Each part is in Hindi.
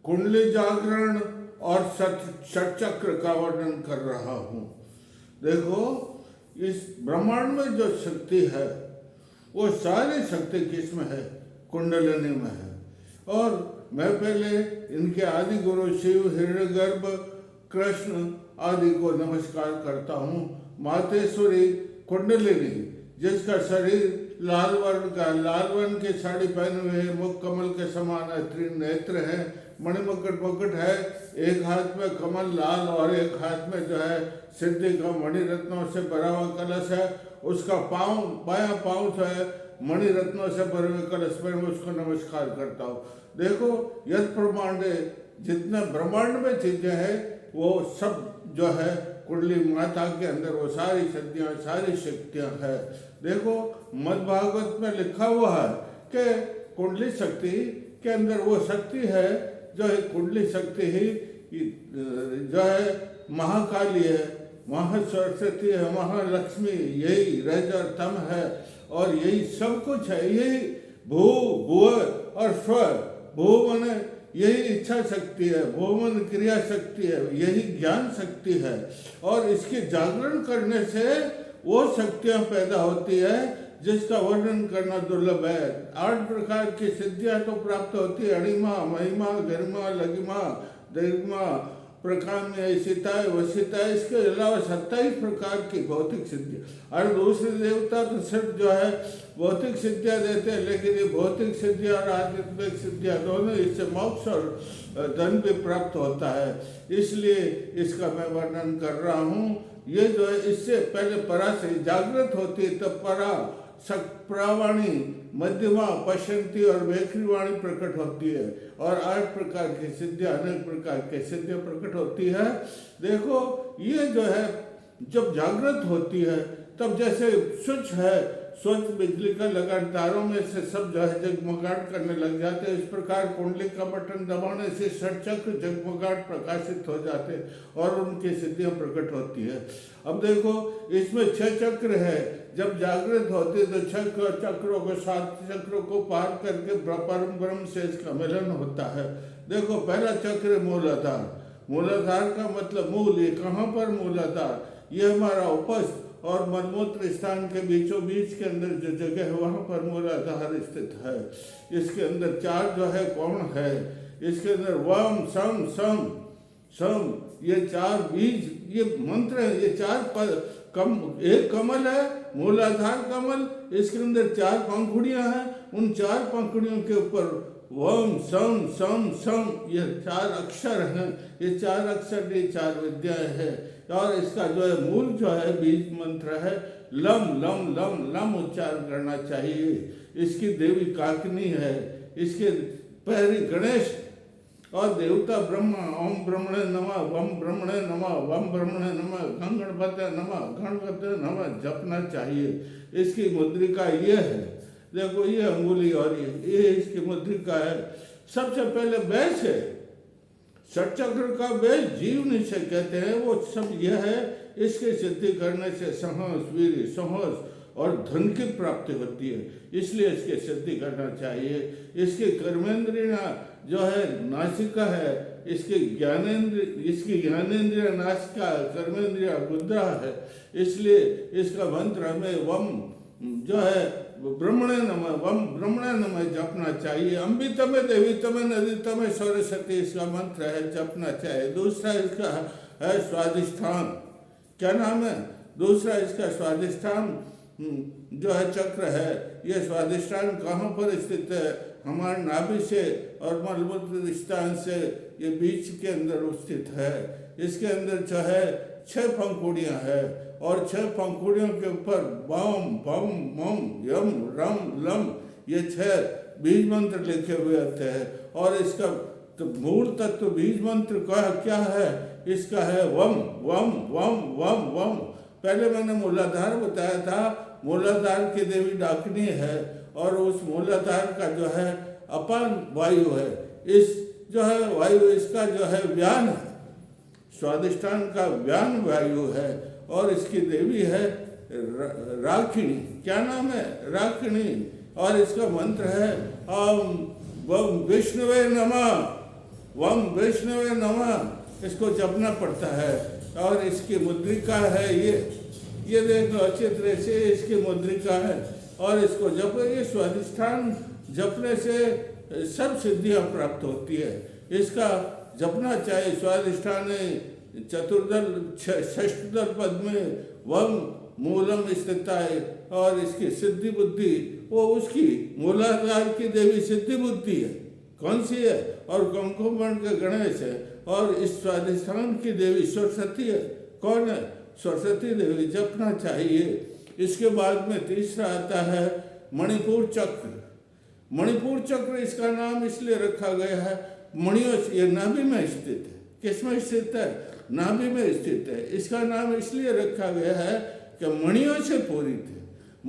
कुंडली जागरण और षटचक्र का वर्णन कर रहा हूँ। देखो, इस ब्रह्मांड में जो शक्ति है वो सारी शक्ति किसमें है? कुंडलिनी में है। और मैं पहले इनके आदि गुरु शिव, हिरण्यगर्भ, कृष्ण आदि को नमस्कार करता हूँ। मातेश्वरी कुंडलिनी, जिसका शरीर लाल वर्ण का, लाल वर्ण की साड़ी पहने हुए, मुख कमल के समान है, त्रिनेत्र है, मणिमकुट मुकुट है, एक हाथ में कमल लाल और एक हाथ में जो है सिद्धि का मणि रत्नों से भरा हुआ कलश है। उसका पाँव, बायां पाँव जो है मणि रत्नों से भरे हुए कलश में, मैं उसको नमस्कार करता हूँ। देखो, यद ब्रह्मांडे, जितने ब्रह्मांड में चीजें हैं वो सब जो है कुंडली माता के अंदर वो सारी शक्तियाँ, सारी शक्तियाँ है। देखो, मद्भागवत में लिखा हुआ है कि कुंडली शक्ति के अंदर वो शक्ति है जो है, कुंडली शक्ति ही जो है महाकाली है, महासरस्वती है, महालक्ष्मी, यही रज और तम है और यही सब कुछ है। यही भू, भुव और स्व। भू माने यही इच्छा शक्ति है, भू मन क्रिया शक्ति है, यही ज्ञान शक्ति है। और इसके जागरण करने से वो शक्तियाँ पैदा होती है जिसका वर्णन करना दुर्लभ है। 8 प्रकार की सिद्धियाँ तो प्राप्त होती है, अणिमा, महिमा, गरिमा, लगिमा, दीर्घमा, प्रकाम्य, सीताएं, वसीताएं। इसके अलावा 27 प्रकार की भौतिक सिद्धियाँ। और दूसरे देवता तो सिर्फ जो है भौतिक सिद्धियाँ देते हैं, लेकिन ये भौतिक सिद्धियाँ और आध्यात्मिक सिद्धियाँ दोनों, इससे मोक्ष और धन भी प्राप्त होता है। इसलिए इसका मैं वर्णन कर रहा हूँ। ये जो है, इससे पहले परा से जागृत होती है, तब परा, प्रावाणी, मध्यमा, पश्यंती और वेखरी वाणी प्रकट होती है। और 8 प्रकार की सिद्धियाँ, अनेक प्रकार की सिद्धियाँ प्रकट होती है। देखो, ये जो है जब जागृत होती है तब जैसे स्विच है, स्विच बिजली का लगा, तारों में से सब जो है जगमगाहट करने लग जाते हैं। इस प्रकार कुंडली का बटन दबाने से षटचक्र जगमगाहट प्रकाशित हो जाते और उनकी सिद्धियां प्रकट होती है। अब देखो, इसमें 6 चक्र है। जब जागृत होते तो 6 चक्रों को, 7 चक्रों को पार करके परम ब्रह्म से इसका मिलन होता है। देखो, पहला चक्र मूलाधार। मूलाधार का मतलब मूल, ये कहाँ पर मूलाधार? ये हमारा उपस्थ और मलमूत्र स्थान के बीचों बीच के अंदर जो जगह है वहाँ पर मूलाधार स्थित है। इसके अंदर 4 जो है कोण है। इसके अंदर वम, सम, सम, सम, ये 4 बीज, ये मंत्र है। ये 4 पद, एक कमल है, मूलाधार कमल। इसके अंदर 4 पंखुड़ियाँ हैं। उन 4 पंखुड़ियों के ऊपर वम, सम, सम, सम, ये 4 अक्षर हैं। ये 4 अक्षर, ये 4 विद्याएं हैं। और इसका जो है मूल जो है बीज मंत्र है लम, लम, लम, लम उच्चारण करना चाहिए। इसकी देवी काकनी है, इसके पैरी गणेश और देवता ब्रह्मा। ओम ब्रह्मणे नमः, वम ब्रह्मणे नमः, वम ब्रह्मणे नमः, गण गणपते नमः, गणपते नमः जपना चाहिए। इसकी मुद्रिका ये है, देखो, ये अंगुली और ये इसकी मुद्रिका है। सबसे पहले बैच है, षटचक्र का बैच जीव निश्चय कहते हैं। वो सब यह है, इसकी सिद्धि करने से साहस, वीर, साहस और धन की प्राप्ति होती है। इसलिए इसकी सिद्धि करना चाहिए। इसकी कर्मेंद्रिय जो है नासिका है, इसकी ज्ञानेंद्रिय नासिका, कर्मेंद्रिय गुद्रा है। इसलिए इसका मंत्र हमें वम जो है ब्रह्मणे नमः, वम ब्रह्मणे नमः जपना चाहिए। अम्बितमे देवीतमे नदीतमे सरस्वती इसका मंत्र है, जपना चाहिए। दूसरा इसका है स्वादिष्ठान। क्या नाम है? दूसरा इसका स्वादिष्ठान जो है चक्र है। ये स्वादिष्ठान कहाँ पर स्थित है? हमारे नाभि से और मलमूत्र स्थान से ये बीच के अंदर स्थित है। इसके अंदर जो है 6 पंखुड़ियाँ हैं और 6 पंखुड़ियों के ऊपर बम, बम, मम, यम, रम, लम, ये 6 बीज मंत्र लिखे हुए होते हैं। और इसका तो मूल तत्व बीज मंत्र का क्या है? इसका है वम, वम, वम, वम, वम। पहले मैंने मूलाधार बताया था। मूलाधार की देवी डाकिनी है और उस मूलाधार का जो है अपान वायु है। इस जो है वायु, इसका जो है व्यान है, स्वादिष्ठान का व्यान वायु है। और इसकी देवी है राखिणी। क्या नाम है? राखिणी। और इसका मंत्र है ओम वम विष्णुवे नमः, वम वैष्णवे नमः इसको जपना पड़ता है। और इसकी मुद्रिका है ये देखो अच्छी तरह से इसकी मुद्रिका है। और इसको जप, ये स्वाधिष्ठान जपने से सब सिद्धियां प्राप्त होती है। इसका जपना चाहिए। स्वाधिष्ठान चतुर्दल षष्ठदल पद में वम मूलम स्थिता है। और इसकी सिद्धि बुद्धि वो उसकी मूलाधार की देवी सिद्धि बुद्धि है। कौन सी है? और कुंकुमवर्ण के गणेश है। और इस स्वाधिष्ठान की देवी सरस्वती है। कौन है? सरस्वती देवी। जपना चाहिए। इसके बाद में तीसरा आता है मणिपुर चक्र। मणिपुर चक्र इसका नाम इसलिए रखा गया है, मणियों से, ये नाभि में स्थित है। किस में स्थित है? नाभि में स्थित है। इसका नाम इसलिए रखा गया है कि मणियों से पूरित है,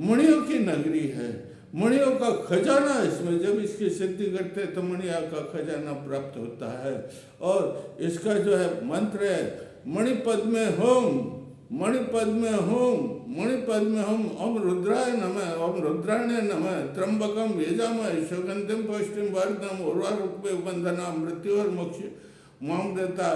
मणियों की नगरी है, मणियों का खजाना इसमें। जब इसकी सिद्धि करते हैं तो मणियों का खजाना प्राप्त होता है। और इसका जो है मंत्र है मणिपद में होम, मणिपद में होम, मणिपद में होम। ओम रुद्राय नमः, ओम रुद्राणे नमः। त्र्यंबकम यजामहे सुगंधिम पुष्टिम वर्धनम उर्वारुकमे बंधना मृत्यु और मोक्ष माम देता।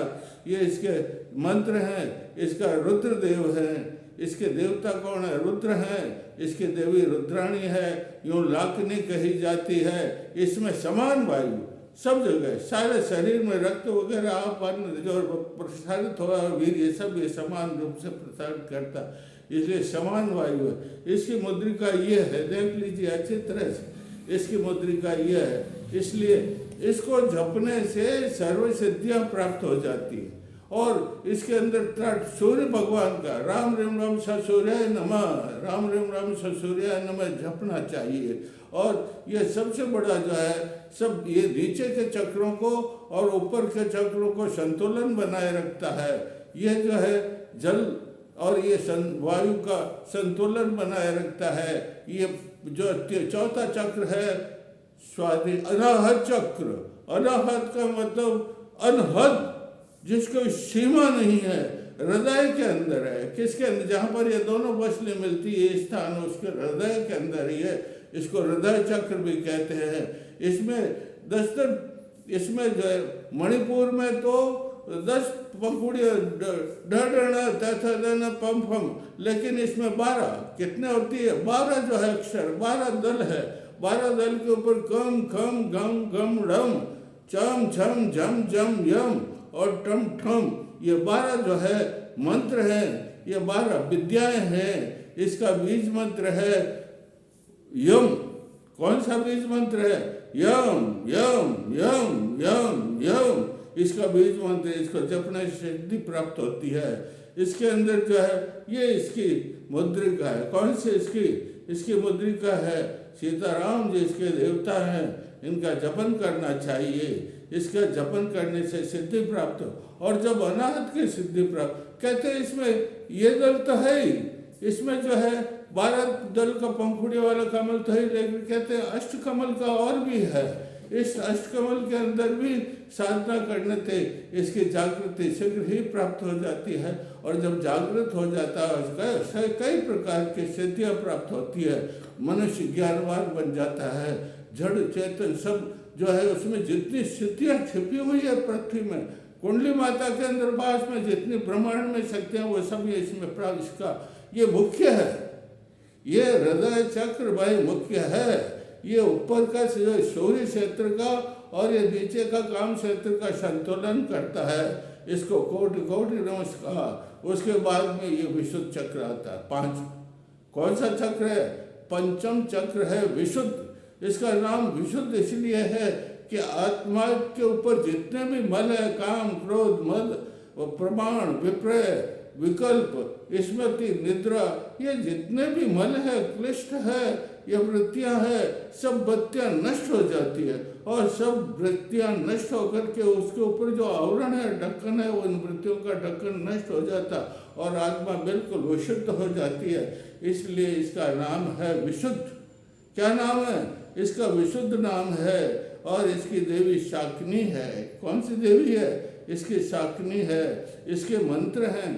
ये इसके मंत्र हैं। इसका रुद्र देव है। इसके देवता कौन है? रुद्र हैं। इसकी देवी रुद्राणी है। यूं लाकनी कही जाती है। इसमें समान वायु सब जगह, सारे शरीर में रक्त वगैरह आपन जो प्रसारित हुआ वीर, ये सब ये समान रूप से प्रसारित करता, इसलिए समान वायु है। इसकी मुद्रिका ये है, देख लीजिए अच्छी तरह से। इसकी मुद्रिका ये है, इसलिए इसको जपने से सर्व सिद्धियाँ प्राप्त हो जाती है। और इसके अंदर तट सूर्य भगवान का राम रीम राम स सूर्याय नमः, राम रीम राम स सूर्याय नमः जपना चाहिए। और ये सबसे बड़ा जो है, सब ये नीचे के चक्रों को और ऊपर के चक्रों को संतुलन बनाए रखता है। ये जो है जल और ये वायु का संतुलन बनाए रखता है। ये जो चौथा चक्र है स्वादि अनाहत चक्र। अनाहत का मतलब अनहद, जिसको सीमा नहीं है, हृदय के अंदर है। किसके अंदर? जहाँ पर ये दोनों वसलें मिलती है स्थान, उसके हृदय के अंदर ही है। इसको हृदय चक्र भी कहते हैं। इसमें 10 इसमें जो है मणिपुर में तो 10 पंखुड़ियाँ पम फम, लेकिन इसमें 12 कितने होती है? 12 जो है अक्षर, 12 दल है। 12 दल के ऊपर कम खम गम गम रम चम छम झम झम यम और टम ठम, ये 12 जो है मंत्र हैं। ये 12 विद्याएं हैं। इसका बीज मंत्र है यम। कौन सा बीज मंत्र है? यम यम यम यम यम। इसका बीज मंत्र, इसको जपने से सिद्धि प्राप्त होती है। इसके अंदर जो है ये इसकी मुद्रिका है। कौन सी इसकी मुद्रिका है? सीताराम जी इसके देवता हैं। इनका जपन करना चाहिए। इसका जपन करने से सिद्धि प्राप्त हो। और जब अनाहत की सिद्धि प्राप्त, कहते हैं इसमें ये दल तो है ही, इसमें जो है 12 दल का पंखुड़ी वाला कमल तो है, लेकिन कहते हैं अष्टकमल का और भी है। इस अष्टकमल के अंदर भी साधना करने से इसकी जागृति शीघ्र ही प्राप्त हो जाती है। और जब जागृत हो जाता है उसका कई प्रकार की सिद्धियाँ प्राप्त होती है। मनुष्य ज्ञानवान बन जाता है। जड़ चेतन सब जो है उसमें जितनी सिद्धियाँ छिपी हुई है पृथ्वी में, कुंडली माता के अंदर बास में जितनी ब्रह्मांड में शक्तियाँ, वो सब ये इसमें प्राप्त, इसका ये मुख्य है। ये हृदय चक्र भाई मुख्य है। ये ऊपर का सूर्य क्षेत्र का और ये नीचे का काम क्षेत्र का संतुलन करता है। इसको कोटि कोटि नमस्कार। उसके बाद में ये विशुद्ध चक्र आता है। 5 कौन सा चक्र है? पंचम चक्र है विशुद्ध। इसका नाम विशुद्ध इसलिए है कि आत्मा के ऊपर जितने भी मल है, काम क्रोध मद प्रमाण विप्रय विकल्प स्मृति निद्रा, ये जितने भी मल है, क्लिष्ट है, ये वृत्तियां है, सब वृत्तियां नष्ट हो जाती है। और सब वृत्तियां नष्ट होकर के उसके ऊपर जो आवरण है, ढक्कन है, वो इन वृत्तियों का ढक्कन नष्ट हो जाता और आत्मा बिल्कुल विशुद्ध हो जाती है। इसलिए इसका नाम है विशुद्ध। क्या नाम है इसका? विशुद्ध नाम है। और इसकी देवी शाकिनी है। कौन सी देवी है? इसकी शाकिनी है। इसके मंत्र हैं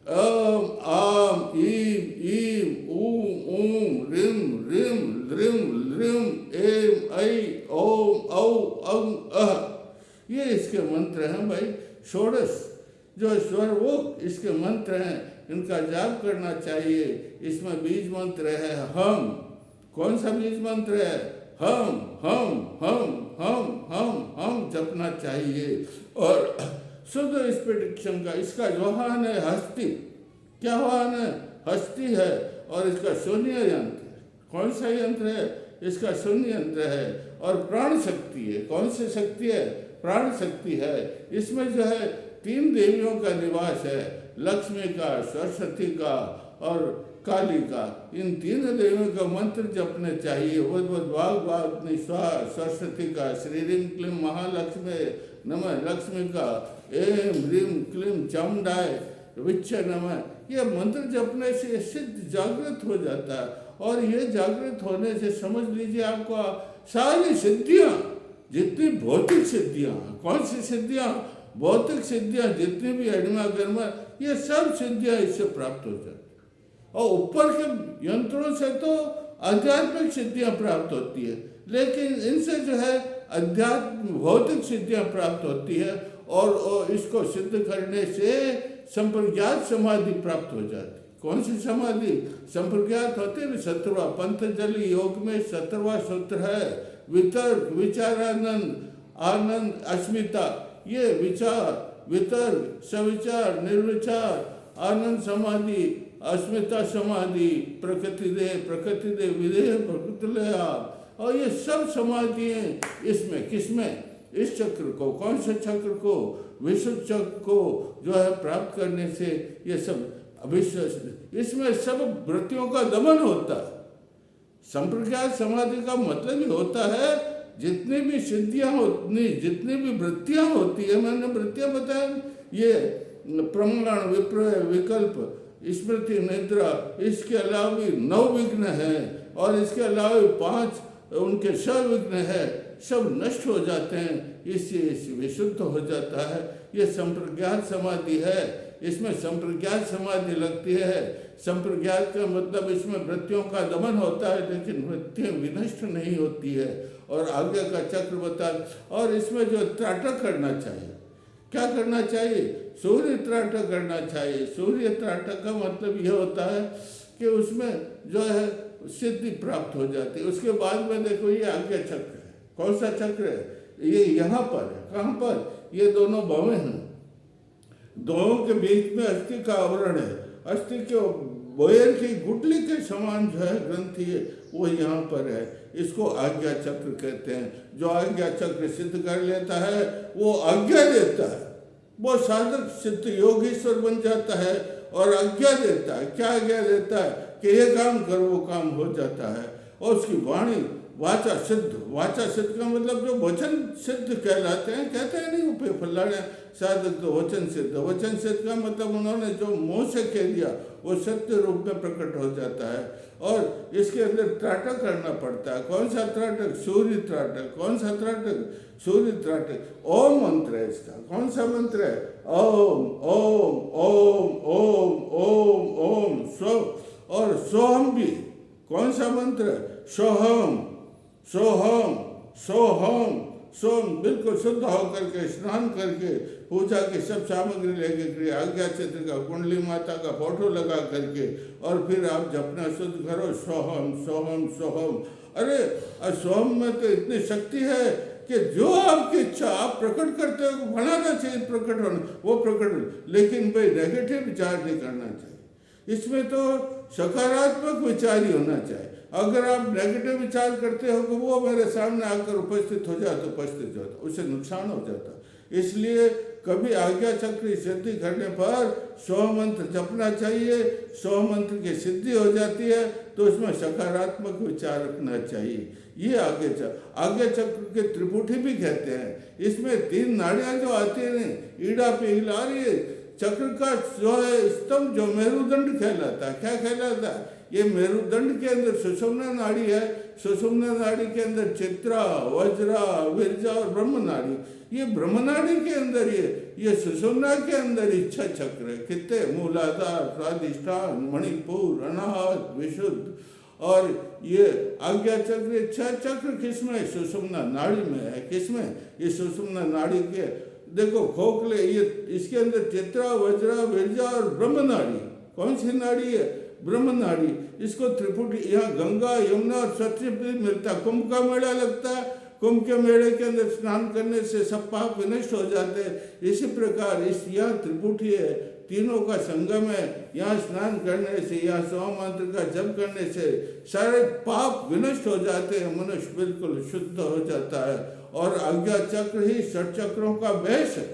ओम आम ईम ईम ऊम ऊम रिम रिम रिम रिम एम ऐ ओम औ अं अह। ये इसके मंत्र हैं भाई। षोडश जो स्वर वो इसके मंत्र हैं, इनका जाप करना चाहिए। इसमें बीज मंत्र है हम। कौन सा बीज मंत्र है? हम हम हम हम हम हम जपना चाहिए। और शुद्ध स्फटिक का इसका जो वाहन है हस्ती। क्या वाहन है? हस्ती है। और इसका शून्य यंत्र है। कौन सा यंत्र है? इसका शून्य यंत्र है। और प्राण शक्ति है। कौन सी शक्ति है? प्राण शक्ति है। इसमें जो है 3 देवियों का निवास है, लक्ष्मी का, सरस्वती का और काली का। इन 3 देवियों का मंत्र जपने चाहिए। वद वाग वाग निस्वा सरस्वती का, श्री ह्रीं क्लीं महालक्ष्मी नमः लक्ष्मी का, एम ह्रीं क्लीं चामुंडाय विच्छ नमः। यह मंत्र जपने से सिद्ध जागृत हो जाता है। और ये जागृत होने से समझ लीजिए आपको सारी सिद्धियाँ, जितनी भौतिक सिद्धियाँ, कौन सी सिद्धियाँ? भौतिक सिद्धियाँ जितनी भी अणिमा गर्मा, ये सब सिद्धियाँ इससे प्राप्त हो जाती। और ऊपर के यंत्रों से तो आध्यात्मिक सिद्धियाँ प्राप्त होती है, लेकिन इनसे जो है अध्यात्म भौतिक सिद्धियाँ प्राप्त होती है। और इसको सिद्ध करने से संप्रज्ञात समाधि प्राप्त हो जाती। कौन सी समाधि? संप्रज्ञात होती है। 17वां पतंजलि योग में 17वां सूत्र है, वितर्क विचारानंद आनंद अस्मिता। ये विचार वितर्क सविचार निर्विचार आनंद समाधि अस्मिता समाधि प्रकृति दे विदेह प्रकृति लया। और ये सब समाधियाँ इसमें किसमें? इस चक्र को, कौन से चक्र को? विशुद्ध चक्र को जो है प्राप्त करने से ये सब अविश्वास, इसमें सब वृत्तियों का दमन होता है। संप्रज्ञात समाधि का मतलब ही होता है जितनी भी सिद्धियाँ होती, जितनी भी वृत्तियाँ होती है, मैंने वृत्तियाँ बताया, ये प्रमाण विप्रय विकल्प स्मृति निद्रा, इसके अलावा भी 9 विघ्न है। और इसके अलावा 5 उनके सविघ्न है, सब नष्ट हो जाते हैं। इससे विशुद्ध हो जाता है। ये संप्रज्ञात समाधि है। इसमें संप्रज्ञात समाधि लगती है। संप्रज्ञात का मतलब इसमें वृत्तियों का दमन होता है, लेकिन वृत्तियाँ विनष्ट नहीं होती है। और आगे का चक्र बता। और इसमें जो त्राटक करना चाहिए, क्या करना चाहिए? सूर्य त्राटक करना चाहिए। सूर्य त्राटक का मतलब यह होता है कि उसमें जो है सिद्धि प्राप्त हो जाती है। उसके बाद में देखो ये आज्ञा चक्र है। कौन सा चक्र है? ये यहाँ पर है। कहाँ पर? ये दोनों भवें हैं, दोनों के बीच में अस्थि का आवरण है। अस्थि के बोयर की गुटली के समान जो है ग्रंथि है, वो यहाँ पर है। इसको आज्ञा चक्र कहते हैं। जो आज्ञा चक्र सिद्ध कर लेता है वो आज्ञा देता है, वो साधक सिद्ध योगीश्वर बन जाता है और आज्ञा देता है। क्या आज्ञा देता है? कि ये काम करो, वो काम हो जाता है। और उसकी वाणी वाचा सिद्ध। वाचा सिद्ध का मतलब जो वचन सिद्ध कहलाते हैं, कहते हैं नहीं वो फलाने साधक तो वचन सिद्ध। वचन सिद्ध का मतलब उन्होंने जो मुँह से कह दिया वो सत्य रूप में प्रकट हो जाता है। और इसके अंदर त्राटक करना पड़ता है। कौन सा त्राटक? सूर्य त्राटक। कौन सा त्राटक? सूर्य त्राटक। ओम मंत्र है इसका। कौन सा मंत्र है? ओम ओम ओम ओम ओम ओम स्व। और सोहम भी। कौन सा मंत्र है? सोहम सोहम सोहम सोम। बिल्कुल शुद्ध होकर के स्नान करके पूजा की सब सामग्री लेके आज्ञा चित्र का कुंडली माता का फोटो लगा करके और फिर आप जपना शुद्ध करो सोहम सोहम सोहम। अरे सोहम में तो इतनी शक्ति है कि जो आपकी इच्छा आप प्रकट करते हो बनाना चाहिए, प्रकट होना वो प्रकट। लेकिन भाई नेगेटिव विचार नहीं करना चाहिए। इसमें तो सकारात्मक विचार ही होना चाहिए। अगर आप नेगेटिव विचार करते हो कि वो मेरे सामने आकर उपस्थित हो जाए तो उपस्थित हो जाता, उससे नुकसान हो जाता। इसलिए कभी आज्ञा चक्र सिद्धि करने पर 100 मंत्र जपना चाहिए। 100 मंत्र की सिद्धि हो जाती है तो उसमें सकारात्मक विचार रखना चाहिए। ये आज्ञा चक्र के त्रिपुटी भी कहते हैं। इसमें 3 नाड़ियाँ जो आती हैं, ईड़ा पे हिला रही है, चक्र का जो है स्तंभ जो मेरुदंड कहलाता है। क्या कहलाता है? ये मेरुदंड के अंदर सुषुम्ना नाड़ी है। सुषुम्ना नाड़ी के अंदर चित्रा, वज्रा, विरजा और ब्रह्म नाड़ी। ये ब्रह्म नाड़ी के अंदर ये सुषुम्ना के अंदर इच्छा चक्र है। कितने? मूलाधार, स्वादिष्ठान, मणिपुर, अनाहत, विशुद्ध। और ये आज्ञा चक्र, ये 6 चक्र किसमें? सुषुम्ना नाड़ी में है। किसमें? ये सुषुम्ना नाड़ी के देखो खोखले, ये इसके अंदर चित्रा, वज्रा, विरजा और ब्रह्म नाड़ी। कौन सी नाड़ी है? ब्रह्म नाड़ी। इसको त्रिपुटी, यहाँ गंगा, यमुना और सत्यपति मिलता है। कुंभ का मेला लगता है, कुंभ के मेले के अंदर स्नान करने से सब पाप विनष्ट हो जाते हैं। इसी प्रकार इस यहाँ त्रिपुटी है, तीनों का संगम है। यहाँ स्नान करने से, यहाँ 100 मंत्र का जप करने से सारे पाप विनष्ट हो जाते हैं, मनुष्य बिल्कुल शुद्ध हो जाता है। और आज्ञा चक्र ही 6 चक्रों का बेस है।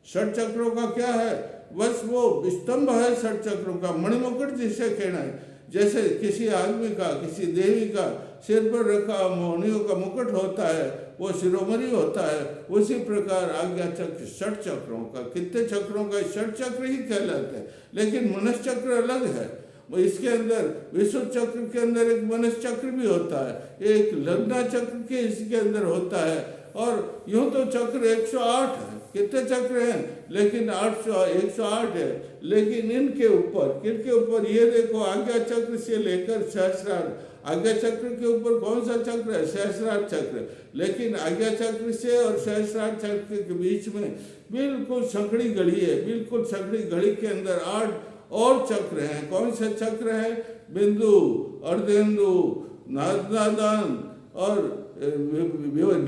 6 चक्रों का क्या है? बस वो स्तंभ है 6 चक्रों का। मणिमुकुट जिसे कहना है, जैसे किसी आदमी का, किसी देवी का सिर पर रखा मोहनियों का मुकुट होता है, वो शिरोमणि होता है, उसी प्रकार आज्ञा चक्र 6 चक्रों का। कितने चक्रों का? 6 चक्र ही कहलाते हैं। लेकिन मनुष्य चक्र अलग है। इसके अंदर विशुद्ध चक्र के अंदर एक मनुष्य चक्र भी होता है, एक लग्ना चक्र के इसके अंदर होता है। और यूं तो चक्र 108 है। कितने चक्र हैं? लेकिन 108 है। लेकिन इनके ऊपर ये देखो, आज्ञा चक्र से लेकर सहस्रार, आज्ञा चक्र के ऊपर कौन सा चक्र है? सहस्रार चक्र। लेकिन आज्ञा चक्र से और सहस्रार चक्र के बीच में बिल्कुल संकड़ी घड़ी है। बिल्कुल संकड़ी घड़ी के अंदर 8 और चक्र हैं। कौन से चक्र है? बिंदु, अर्धेंदु, नादान और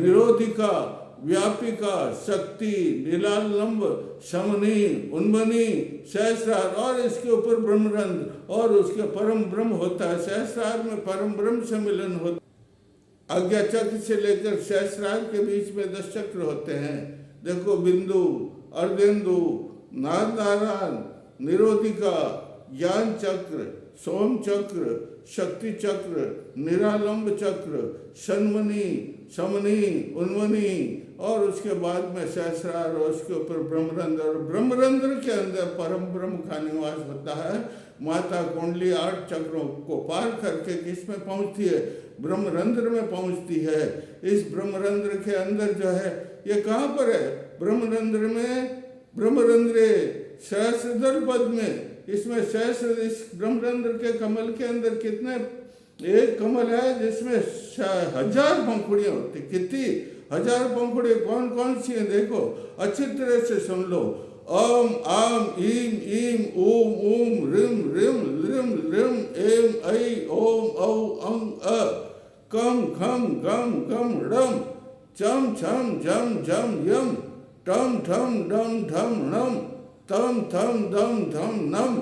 निरोधिका, व्यापिका, शक्ति, नीलालंब, शमनी, उन्मनी, सहस्रार और इसके ऊपर ब्रह्मरंध्र और उसके परम ब्रह्म होता है। सहस्रार में परम ब्रह्म से मिलन होता है। आज्ञा चक्र से लेकर सहस्रार के बीच में 10 चक्र होते हैं। देखो, बिंदु, अर्धेंदु, नारायण, निरोधिका, ज्ञान चक्र, सोम चक्र, शक्ति चक्र, निरालंब चक्र, शन्मनी, शमनी, उन्मनी और उसके बाद में सहस्रार और उसके ऊपर ब्रह्मरंध्र। और ब्रह्मरंध्र के अंदर परम ब्रह्म का निवास होता है। माता कुंडली 8 चक्रों को पार करके किस में पहुंचती है? ब्रह्मरंध्र में पहुंचती है। इस ब्रह्मरंध्र के अंदर जो है, ये कहाँ पर है? ब्रह्मरंध्र में, ब्रह्मरंध्रे सहस्रदल पद में, इसमें सहस्र, इस ब्रह्मरंध्र के कमल के अंदर कितने? एक कमल है जिसमें 1000 पंखुड़ियां होती। कितनी? 1000 पंखुड़ियां। कौन कौन सी हैं? देखो, अच्छी तरह से सुन लो। ओम, आम, ईम, ईम, ओम, ओम, रिम, रिम, लिम, लिम, एम, ऐ, ओम, औ, अंग, अ, कम, खम, गम, गम, रम, चम, छम, झम, झम, यम, टम, ठम, डम, ढम, नम, तम, थम, दम, धम, नम,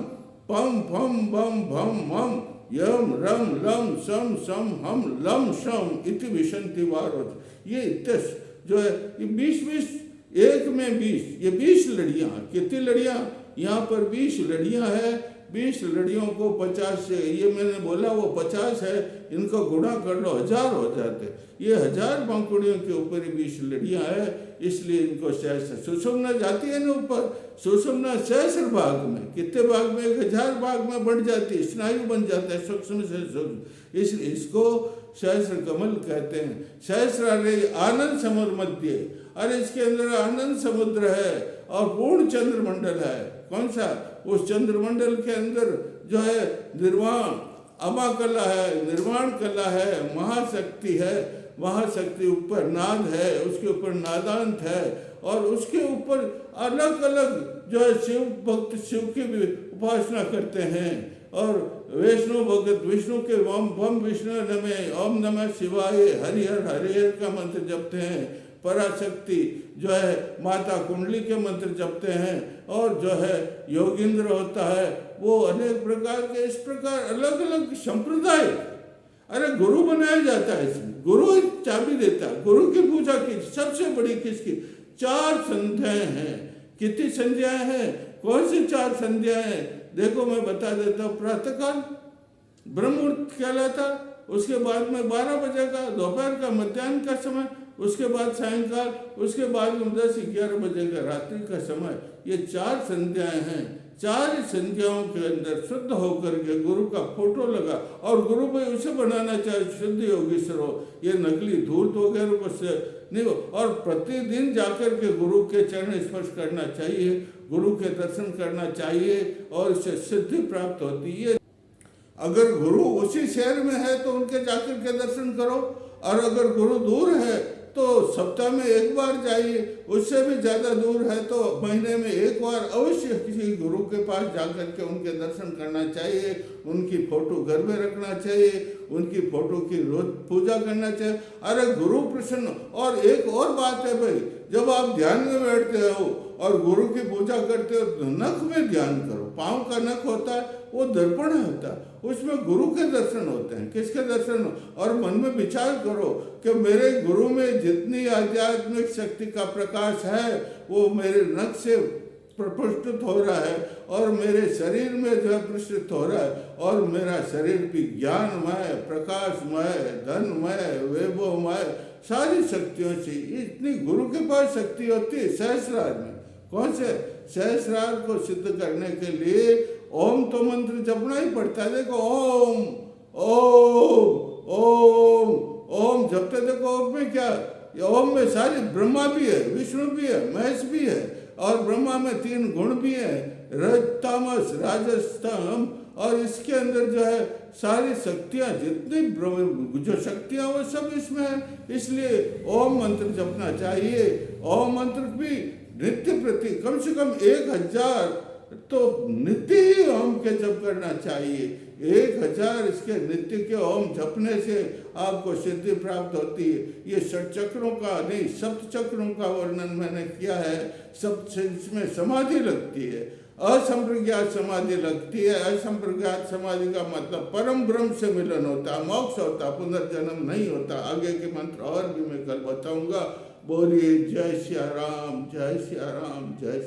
पम, फम, बम, भम, मम, यम, रम, लम, सम, सम, हम, लम, शम इति विशंति वारोध। ये इतस जो है, ये 20-20, एक में 20, ये 20 लड़ियाँ। कितनी लड़ियाँ? यहाँ पर 20 लड़ियाँ है। 20 लड़ियों को 50 से, ये मैंने बोला वो 50 है, इनको गुणा कर लो, 1000 हो जाते। ये 1000 पंखुड़ियों के ऊपर ही 20 लड़ियाँ है, इसलिए इनको सहस्र। सुषुम्ना जाती है ना ऊपर, सुषुम्ना सहस्र भाग में, कितने भाग में? 1000 भाग में बढ़ जाती है, स्नायु बन जाता है सूक्ष्म से सूक्ष्म, इसलिए इसको सहस्र कमल कहते हैं। सहस्रारे आनंद समुद्र मध्य, और इसके अंदर आनंद समुद्र है और पूर्ण चंद्रमंडल है। कौन सा? उस चंद्रमंडल के अंदर जो है निर्वाण अमा कला है, निर्वाण कला है, महाशक्ति है। महाशक्ति ऊपर नाद है, उसके ऊपर नादांत है, और उसके ऊपर अलग अलग जो है शिव भक्त शिव की भी उपासना करते हैं। और वैष्णव भगत विष्णु के ओम विष्णु नमः, ओम नमः शिवाय, हरिहर हरिहर का मंत्र जपते हैं। पराशक्ति जो है माता कुंडली के मंत्र जपते हैं। और जो है योगिंद्र होता है, वो अनेक प्रकार के, इस प्रकार अलग अलग संप्रदाय। अरे गुरु बनाया जाता है इसमें, गुरु चाबी देता है। गुरु की पूजा की सबसे बड़ी किसकी? 4 संध्याएं हैं। कितनी संध्याएं हैं? कौन सी 4 संध्याएं हैं? देखो मैं बता देता हूँ। प्रातःकाल ब्रह्म मुहूर्त कहलाता, उसके बाद में 12 बजे का दोपहर का मध्याह्न का समय, उसके बाद सायंकाल, उसके बाद में 10-11 बजे का रात्रि का समय। ये 4 संध्याएं हैं। 4 संध्याओं के अंदर शुद्ध होकर के गुरु का फोटो लगा, और गुरु भाई उसे बनाना चाहे शुद्ध योगेश्वर हो, ये नकली धूर्त वगैरह को से नहीं हो। और प्रतिदिन जाकर के गुरु के चरण स्पर्श करना चाहिए, गुरु के दर्शन करना चाहिए, और इससे सिद्धि प्राप्त होती है। अगर गुरु उसी शहर में है तो उनके जाकर के दर्शन करो, और अगर गुरु दूर है तो सप्ताह में एक बार जाइए, उससे भी ज़्यादा दूर है तो महीने में एक बार अवश्य किसी गुरु के पास जाकर के उनके दर्शन करना चाहिए। उनकी फोटो घर में रखना चाहिए, उनकी फोटो की रोज पूजा करना चाहिए। अरे गुरु प्रसन्न। और एक और बात है भाई, जब आप ध्यान में बैठते हो और गुरु की पूजा करते हो तो नख में ध्यान करो। पाँव का नख होता है वो दर्पण होता है, उसमें गुरु के दर्शन होते हैं। किसके दर्शन? और मन में विचार करो कि मेरे गुरु में जितनी आध्यात्मिक शक्ति का प्रकाश है वो मेरे नख से प्रपुष्टित हो रहा है और मेरे शरीर में जो है प्रस्तुत हो रहा है, और मेरा शरीर भी ज्ञानमय, प्रकाशमय, धनमय, वैभवमय, सारी शक्तियों से। इतनी गुरु के पास शक्ति होती है सहस्रार में। कौन से? सहस्रार को सिद्ध करने के लिए ओम तो मंत्र जपना ही पड़ता है। देखो ओम ओम ओम ओम जपते, देखो ओम में क्या, ओम में सारे ब्रह्मा भी है, विष्णु भी है, महेश भी है, और ब्रह्मा में 3 गुण भी है, रज तामस राजस तम, और इसके अंदर जो है सारी शक्तियाँ, जितनी जो शक्तियाँ वो सब इसमें है। इसलिए ओम मंत्र जपना चाहिए। ओम मंत्र भी नित्य प्रति कम से कम 1000 तो नित्य ही ओम के जप करना चाहिए। 1000 इसके नित्य के ओम जपने से आपको सिद्धि प्राप्त होती है। ये 6 चक्रों का नहीं, 7 चक्रों का वर्णन मैंने किया है। सब इसमें समाधि लगती है, असंप्रज्ञात समाधि लगती है। असंप्रज्ञात समाधि का मतलब परम ब्रह्म से मिलन होता है, मोक्ष होता, पुनर्जन्म नहीं होता। आगे के मंत्र और भी मैं कल बताऊंगा। बोलिए जय सिया राम, जय सिया राम, जय